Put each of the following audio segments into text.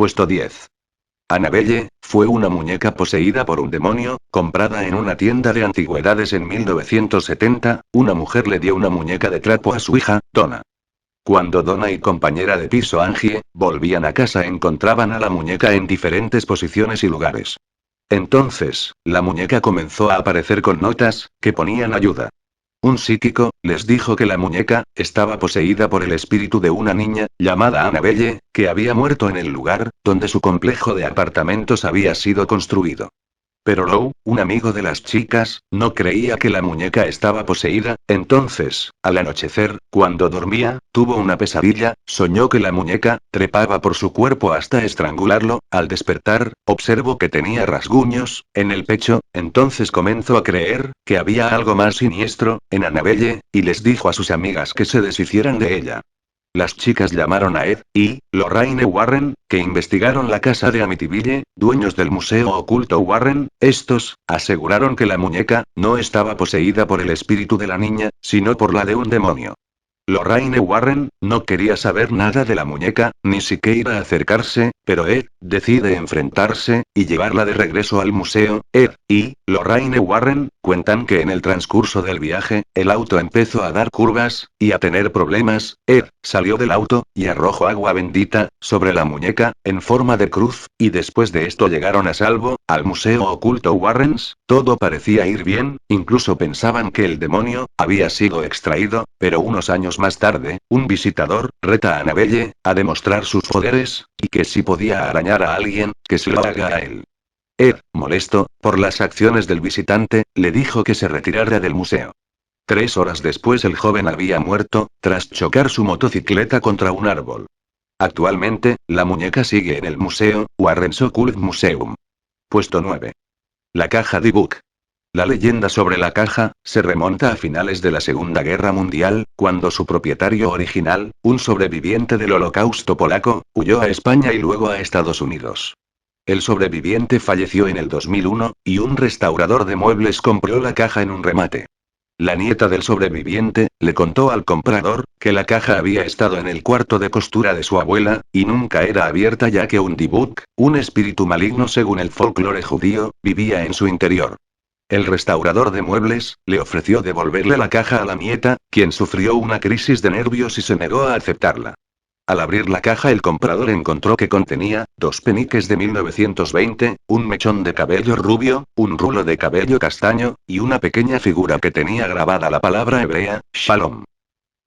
Puesto 10. Annabelle fue una muñeca poseída por un demonio, comprada en una tienda de antigüedades en 1970. Una mujer le dio una muñeca de trapo a su hija, Donna. Cuando Donna y compañera de piso Angie volvían a casa, encontraban a la muñeca en diferentes posiciones y lugares. Entonces, la muñeca comenzó a aparecer con notas que ponían ayuda. Un psíquico les dijo que la muñeca estaba poseída por el espíritu de una niña, llamada Annabelle, que había muerto en el lugar donde su complejo de apartamentos había sido construido. Pero Lou, un amigo de las chicas, no creía que la muñeca estaba poseída. Entonces, al anochecer, cuando dormía, tuvo una pesadilla, soñó que la muñeca trepaba por su cuerpo hasta estrangularlo. Al despertar, observó que tenía rasguños en el pecho. Entonces comenzó a creer que había algo más siniestro en Annabelle, y les dijo a sus amigas que se deshicieran de ella. Las chicas llamaron a Ed y Lorraine Warren, que investigaron la casa de Amityville, dueños del Museo Oculto Warren. Estos aseguraron que la muñeca no estaba poseída por el espíritu de la niña, sino por la de un demonio. Lorraine Warren no quería saber nada de la muñeca, ni siquiera acercarse, pero Ed decide enfrentarse y llevarla de regreso al museo. Ed y Lorraine Warren cuentan que en el transcurso del viaje, el auto empezó a dar curvas y a tener problemas. Ed salió del auto y arrojó agua bendita sobre la muñeca en forma de cruz, y después de esto llegaron a salvo al Museo Oculto Warrens. Todo parecía ir bien, incluso pensaban que el demonio había sido extraído, pero unos años más tarde, un visitador reta a Annabelle a demostrar sus poderes, y que si podía arañar a alguien, que se lo haga a él. Ed, molesto por las acciones del visitante, le dijo que se retirara del museo. 3 horas después el joven había muerto, tras chocar su motocicleta contra un árbol. Actualmente, la muñeca sigue en el museo, Warren's Occult Museum. Puesto 9. La caja de Book. La leyenda sobre la caja se remonta a finales de la Segunda Guerra Mundial, cuando su propietario original, un sobreviviente del Holocausto polaco, huyó a España y luego a Estados Unidos. El sobreviviente falleció en el 2001, y un restaurador de muebles compró la caja en un remate. La nieta del sobreviviente le contó al comprador que la caja había estado en el cuarto de costura de su abuela, y nunca era abierta, ya que un dibuk, un espíritu maligno según el folclore judío, vivía en su interior. El restaurador de muebles le ofreció devolverle la caja a la nieta, quien sufrió una crisis de nervios y se negó a aceptarla. Al abrir la caja, el comprador encontró que contenía 2 peniques de 1920, un mechón de cabello rubio, un rulo de cabello castaño, y una pequeña figura que tenía grabada la palabra hebrea, Shalom.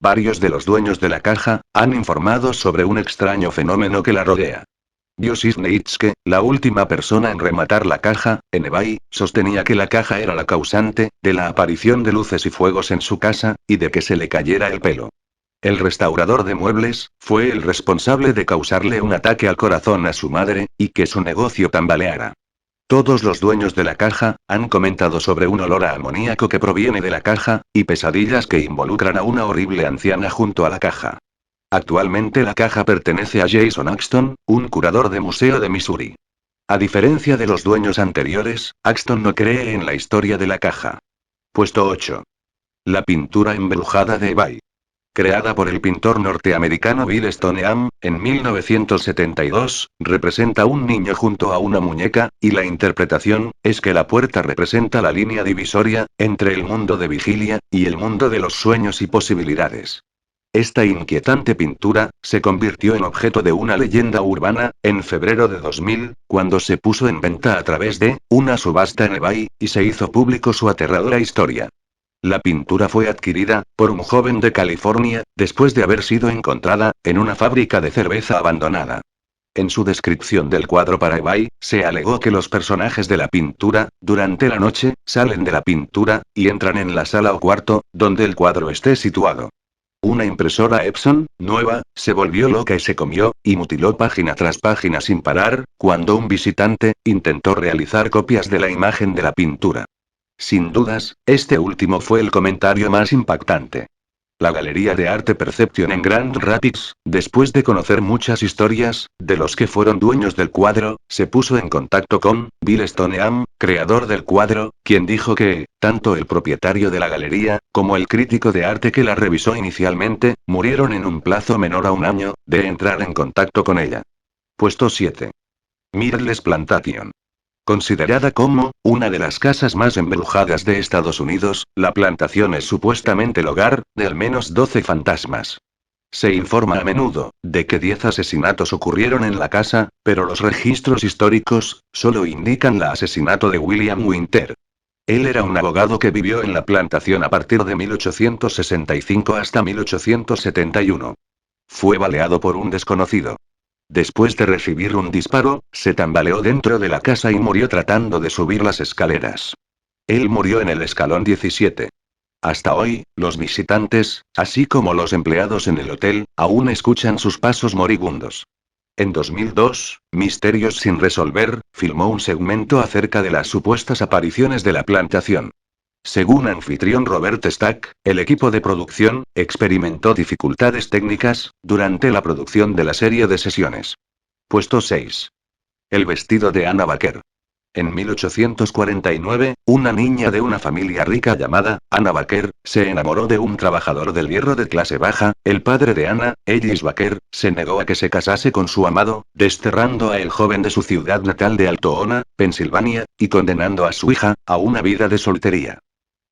Varios de los dueños de la caja han informado sobre un extraño fenómeno que la rodea. Yosis Neitske, la última persona en rematar la caja, en eBay, sostenía que la caja era la causante de la aparición de luces y fuegos en su casa, y de que se le cayera el pelo. El restaurador de muebles fue el responsable de causarle un ataque al corazón a su madre, y que su negocio tambaleara. Todos los dueños de la caja han comentado sobre un olor a amoníaco que proviene de la caja, y pesadillas que involucran a una horrible anciana junto a la caja. Actualmente la caja pertenece a Jason Axton, un curador de museo de Missouri. A diferencia de los dueños anteriores, Axton no cree en la historia de la caja. Puesto 8. La pintura embrujada de eBay. Creada por el pintor norteamericano Bill Stoneham, en 1972, representa un niño junto a una muñeca, y la interpretación es que la puerta representa la línea divisoria entre el mundo de vigilia y el mundo de los sueños y posibilidades. Esta inquietante pintura se convirtió en objeto de una leyenda urbana en febrero de 2000, cuando se puso en venta a través de una subasta en eBay, y se hizo público su aterradora historia. La pintura fue adquirida por un joven de California, después de haber sido encontrada en una fábrica de cerveza abandonada. En su descripción del cuadro para eBay, se alegó que los personajes de la pintura, durante la noche, salen de la pintura y entran en la sala o cuarto donde el cuadro esté situado. Una impresora Epson, nueva, se volvió loca y se comió y mutiló página tras página sin parar, cuando un visitante intentó realizar copias de la imagen de la pintura. Sin dudas, este último fue el comentario más impactante. La Galería de Arte Perception en Grand Rapids, después de conocer muchas historias de los que fueron dueños del cuadro, se puso en contacto con Bill Stoneham, creador del cuadro, quien dijo que tanto el propietario de la galería como el crítico de arte que la revisó inicialmente murieron en un plazo menor a un año de entrar en contacto con ella. Puesto 7. Myrtles Plantation. Considerada como una de las casas más embrujadas de Estados Unidos, la plantación es supuestamente el hogar de al menos 12 fantasmas. Se informa a menudo de que 10 asesinatos ocurrieron en la casa, pero los registros históricos solo indican el asesinato de William Winter. Él era un abogado que vivió en la plantación a partir de 1865 hasta 1871. Fue baleado por un desconocido. Después de recibir un disparo, se tambaleó dentro de la casa y murió tratando de subir las escaleras. Él murió en el escalón 17. Hasta hoy, los visitantes, así como los empleados en el hotel, aún escuchan sus pasos moribundos. En 2002, Misterios sin resolver, filmó un segmento acerca de las supuestas apariciones de la plantación. Según anfitrión Robert Stack, el equipo de producción experimentó dificultades técnicas durante la producción de la serie de sesiones. Puesto 6. El vestido de Anna Baker. En 1849, una niña de una familia rica llamada Anna Baker se enamoró de un trabajador del hierro de clase baja. El padre de Anna, Ellis Baker, se negó a que se casase con su amado, desterrando a el joven de su ciudad natal de Altoona, Pensilvania, y condenando a su hija a una vida de soltería.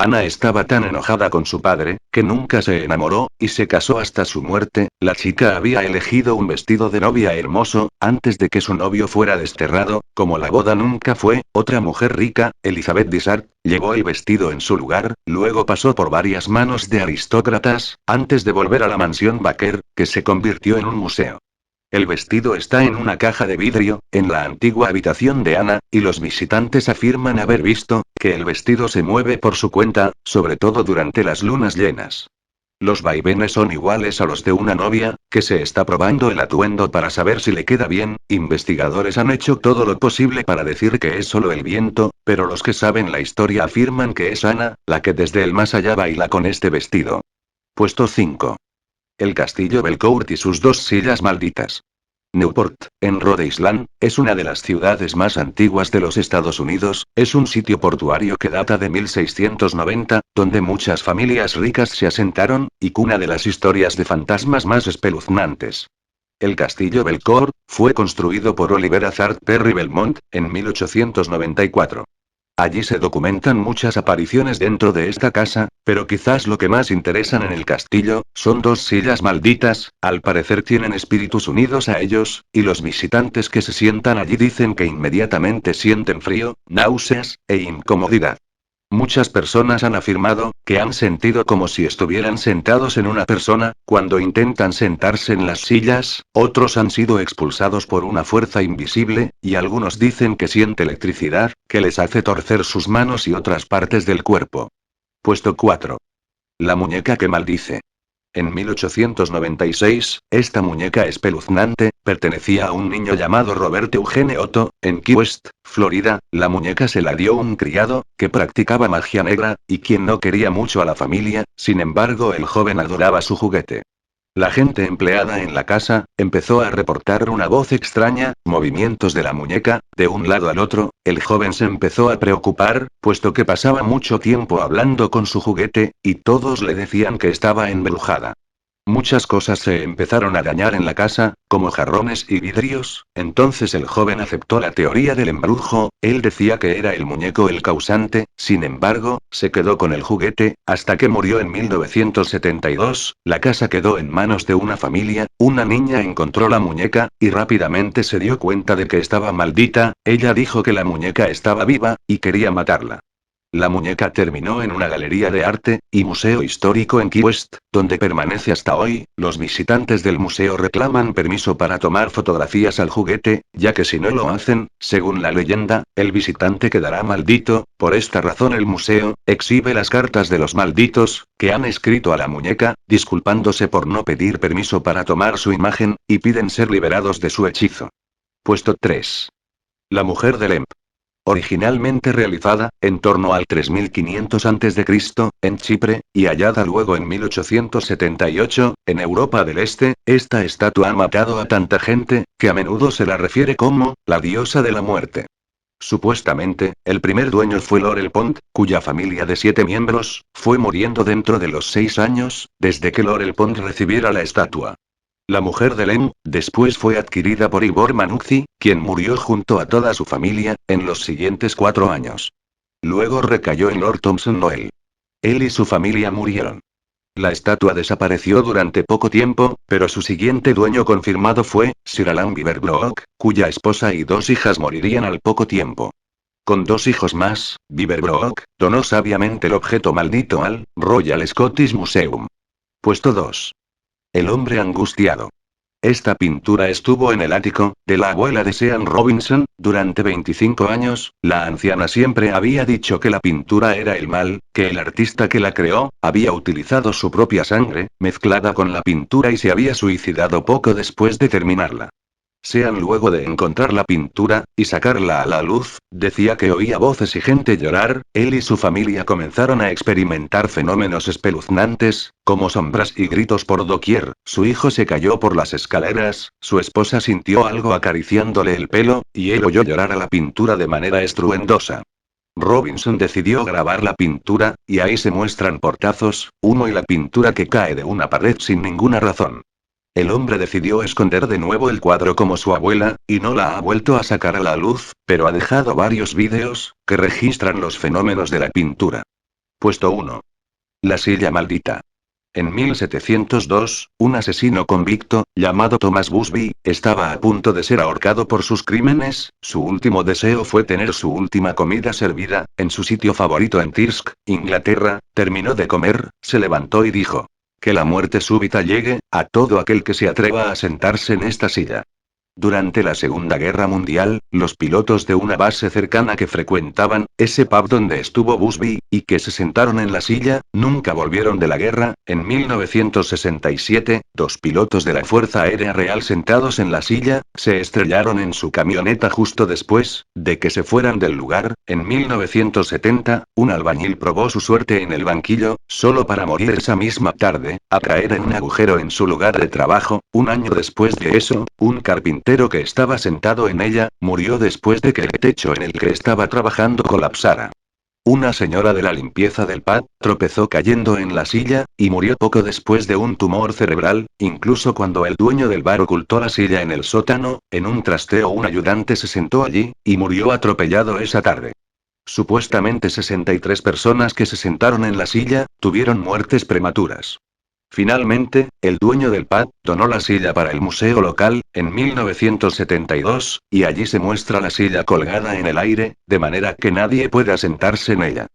Ana estaba tan enojada con su padre, que nunca se enamoró, y se casó hasta su muerte. La chica había elegido un vestido de novia hermoso, antes de que su novio fuera desterrado. Como la boda nunca fue, otra mujer rica, Elizabeth Dishart, llevó el vestido en su lugar, luego pasó por varias manos de aristócratas, antes de volver a la mansión Baker, que se convirtió en un museo. El vestido está en una caja de vidrio, en la antigua habitación de Ana, y los visitantes afirman haber visto que el vestido se mueve por su cuenta, sobre todo durante las lunas llenas. Los vaivenes son iguales a los de una novia, que se está probando el atuendo para saber si le queda bien. Investigadores han hecho todo lo posible para decir que es solo el viento, pero los que saben la historia afirman que es Ana, la que desde el más allá baila con este vestido. Puesto 5. El castillo Belcourt y sus dos sillas malditas. Newport, en Rhode Island, es una de las ciudades más antiguas de los Estados Unidos. Es un sitio portuario que data de 1690, donde muchas familias ricas se asentaron, y cuna de las historias de fantasmas más espeluznantes. El castillo Belcourt fue construido por Oliver Hazard Perry Belmont, en 1894. Allí se documentan muchas apariciones dentro de esta casa, pero quizás lo que más interesan en el castillo, son dos sillas malditas. Al parecer tienen espíritus unidos a ellos, y los visitantes que se sientan allí dicen que inmediatamente sienten frío, náuseas, e incomodidad. Muchas personas han afirmado que han sentido como si estuvieran sentados en una persona. Cuando intentan sentarse en las sillas, otros han sido expulsados por una fuerza invisible, y algunos dicen que siente electricidad, que les hace torcer sus manos y otras partes del cuerpo. Puesto 4. La muñeca que maldice. En 1896, esta muñeca espeluznante pertenecía a un niño llamado Robert Eugene Otto, en Key West, Florida. La muñeca se la dio un criado, que practicaba magia negra, y quien no quería mucho a la familia. Sin embargo, el joven adoraba su juguete. La gente empleada en la casa empezó a reportar una voz extraña, movimientos de la muñeca, de un lado al otro. El joven se empezó a preocupar, puesto que pasaba mucho tiempo hablando con su juguete, y todos le decían que estaba embrujada. Muchas cosas se empezaron a dañar en la casa, como jarrones y vidrios. Entonces el joven aceptó la teoría del embrujo. Él decía que era el muñeco el causante. Sin embargo, se quedó con el juguete, hasta que murió en 1972. La casa quedó en manos de una familia. Una niña encontró la muñeca, y rápidamente se dio cuenta de que estaba maldita. Ella dijo que la muñeca estaba viva, y quería matarla. La muñeca terminó en una galería de arte y museo histórico en Key West, donde permanece hasta hoy. Los visitantes del museo reclaman permiso para tomar fotografías al juguete, ya que si no lo hacen, según la leyenda, el visitante quedará maldito. Por esta razón el museo exhibe las cartas de los malditos, que han escrito a la muñeca, disculpándose por no pedir permiso para tomar su imagen, y piden ser liberados de su hechizo. Puesto 3. La mujer de Lemp. Originalmente realizada, en torno al 3500 a.C., en Chipre, y hallada luego en 1878, en Europa del Este, esta estatua ha matado a tanta gente, que a menudo se la refiere como la diosa de la muerte. Supuestamente, el primer dueño fue Laurel Pond, cuya familia de 7 miembros fue muriendo dentro de los 6 años, desde que Laurel Pond recibiera la estatua. La mujer de Len, después fue adquirida por Ivor Manuzzi, quien murió junto a toda su familia, en los siguientes 4 años. Luego recayó en Lord Thompson Noel. Él y su familia murieron. La estatua desapareció durante poco tiempo, pero su siguiente dueño confirmado fue Sir Alan Beaverbrook, cuya esposa y 2 hijas morirían al poco tiempo. Con 2 hijos más, Beaverbrook donó sabiamente el objeto maldito al Royal Scottish Museum. Puesto 2. El hombre angustiado. Esta pintura estuvo en el ático de la abuela de Sean Robinson durante 25 años. La anciana siempre había dicho que la pintura era el mal, que el artista que la creó había utilizado su propia sangre, mezclada con la pintura y se había suicidado poco después de terminarla. Sean, luego de encontrar la pintura, y sacarla a la luz, decía que oía voces y gente llorar. Él y su familia comenzaron a experimentar fenómenos espeluznantes, como sombras y gritos por doquier. Su hijo se cayó por las escaleras, su esposa sintió algo acariciándole el pelo, y él oyó llorar a la pintura de manera estruendosa. Robinson decidió grabar la pintura, y ahí se muestran portazos, humo y la pintura que cae de una pared sin ninguna razón. El hombre decidió esconder de nuevo el cuadro como su abuela, y no la ha vuelto a sacar a la luz, pero ha dejado varios vídeos, que registran los fenómenos de la pintura. Puesto 1. La silla maldita. En 1702, un asesino convicto, llamado Thomas Busby, estaba a punto de ser ahorcado por sus crímenes. Su último deseo fue tener su última comida servida, en su sitio favorito en Thirsk, Inglaterra. Terminó de comer, se levantó y dijo: que la muerte súbita llegue a todo aquel que se atreva a sentarse en esta silla. Durante la Segunda Guerra Mundial, los pilotos de una base cercana que frecuentaban ese pub donde estuvo Busby, y que se sentaron en la silla, nunca volvieron de la guerra. En 1967, 2 pilotos de la Fuerza Aérea Real sentados en la silla, se estrellaron en su camioneta justo después de que se fueran del lugar. En 1970, un albañil probó su suerte en el banquillo, solo para morir esa misma tarde, a caer en un agujero en su lugar de trabajo. Un año después de eso, un carpintero que estaba sentado en ella, murió después de que el techo en el que estaba trabajando colapsara. Una señora de la limpieza del pub tropezó cayendo en la silla, y murió poco después de un tumor cerebral. Incluso cuando el dueño del bar ocultó la silla en el sótano, en un trasteo un ayudante se sentó allí, y murió atropellado esa tarde. Supuestamente 63 personas que se sentaron en la silla, tuvieron muertes prematuras. Finalmente, el dueño del pub donó la silla para el museo local, en 1972, y allí se muestra la silla colgada en el aire, de manera que nadie pueda sentarse en ella.